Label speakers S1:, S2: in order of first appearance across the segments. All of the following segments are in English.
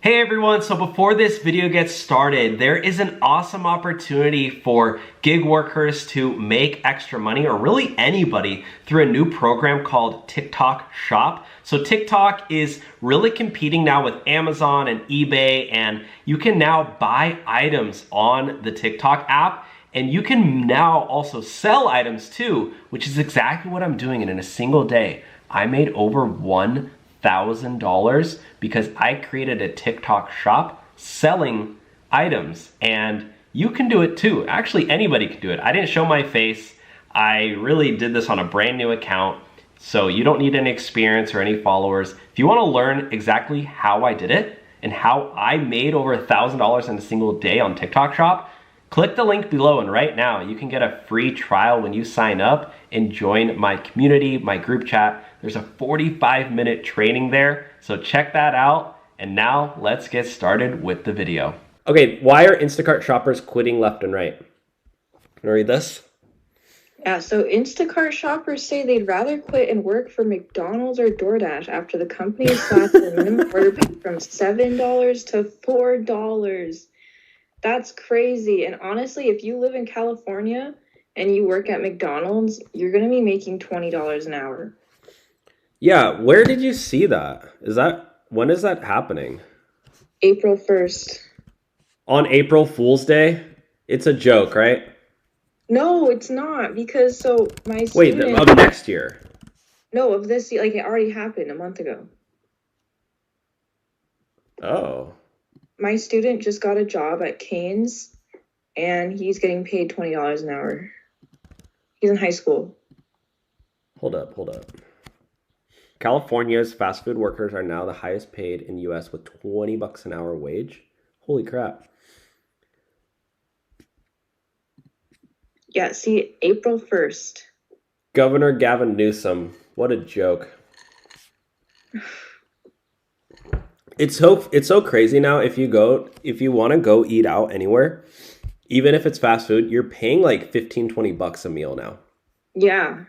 S1: Hey everyone, so before this video gets started, there is an awesome opportunity for gig workers to make extra money, or really anybody, through a new program called TikTok Shop. So TikTok is really competing now with Amazon and eBay, and you can now buy items on the TikTok app, and you can now also sell items too, which is exactly what I'm doing. And in a single day, I made over $1,000 because I created a TikTok shop selling items, and you can do it too. Actually, anybody can do it. I didn't show my face. I really did this on a brand new account, so you don't need any experience or any followers. If you want to learn exactly how I did it and how I made over $1,000 in a single day on TikTok shop, click the link below, and right now you can get a free trial when you sign up and join my community, my group chat. There's a 45-minute training there, so check that out. And now let's get started with the video. Okay, why are Instacart shoppers quitting left and right? Can I read this?
S2: Yeah, so Instacart shoppers say they'd rather quit and work for McDonald's or DoorDash after the company slashed their minimum order pay from $7 to $4. That's crazy. And honestly, if you live in California and you work at McDonald's, you're going to be making $20 an hour.
S1: Yeah, where did you see that? When is that happening?
S2: April 1st.
S1: On April Fool's Day? It's a joke, right?
S2: No, it's not, because my student...
S1: Wait, of next year?
S2: No, of this year. Like, it already happened a month ago.
S1: Oh.
S2: My student just got a job at Cane's, and he's getting paid $20 an hour. He's in high school.
S1: Hold up. California's fast food workers are now the highest paid in the U.S. with $20 an hour wage. Holy crap.
S2: Yeah, see, April 1st.
S1: Governor Gavin Newsom. What a joke. It's so crazy now. If you want to go eat out anywhere, even if it's fast food, you're paying like $15-20 a meal now.
S2: Yeah.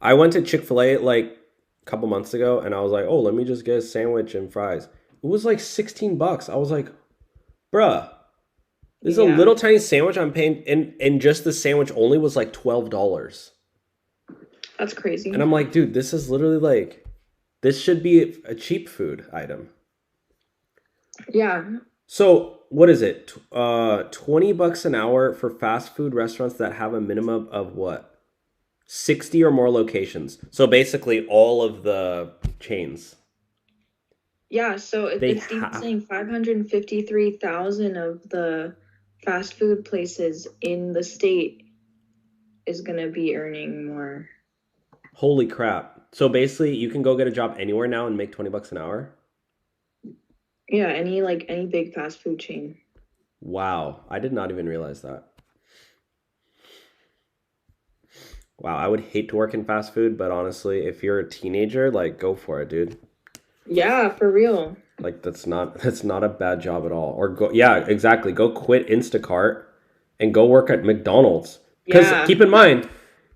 S1: I went to Chick-fil-A like a couple months ago, and I was like, oh, let me just get a sandwich and fries. It was like $16. I was like, bruh, this is a little tiny sandwich I'm paying, and just the sandwich only was like $12.
S2: That's crazy.
S1: And I'm like, dude, this is literally like, this should be a cheap food item.
S2: Yeah.
S1: So what is it? $20 an hour for fast food restaurants that have a minimum of what? 60 or more locations. So basically all of the chains.
S2: Yeah, so it's saying 553,000 of the fast food places in the state is going to be earning more.
S1: Holy crap. So basically you can go get a job anywhere now and make $20 an hour?
S2: Yeah, any big fast food chain.
S1: Wow, I did not even realize that. Wow, I would hate to work in fast food, but honestly, if you're a teenager, like, go for it, dude.
S2: Yeah, for real.
S1: Like, that's not a bad job at all. Or exactly. Go quit Instacart and go work at McDonald's. Because keep in mind,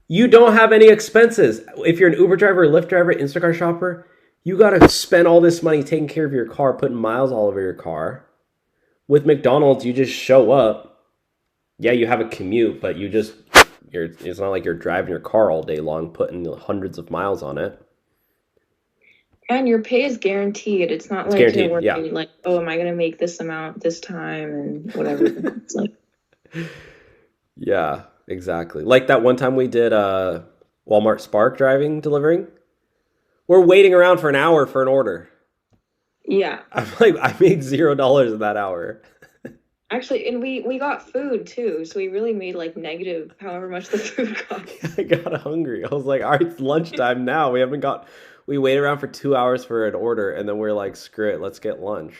S1: you don't have any expenses. If you're an Uber driver, Lyft driver, Instacart shopper, you got to spend all this money taking care of your car, putting miles all over your car. With McDonald's, you just show up. Yeah, you have a commute, but it's not like you're driving your car all day long, putting hundreds of miles on it.
S2: And your pay is guaranteed. It's not like you're working like, oh, am I going to make this amount this time and whatever. It's like,
S1: yeah, exactly. Like that one time we did Walmart Spark delivering. We're waiting around for an hour for an order.
S2: Yeah.
S1: I'm like, I made $0 in that hour.
S2: Actually, and we got food too, so we really made like negative however much the food cost.
S1: I got hungry. I was like, all right, it's lunchtime now. We wait around for 2 hours for an order, and then we're like, screw it, let's get lunch.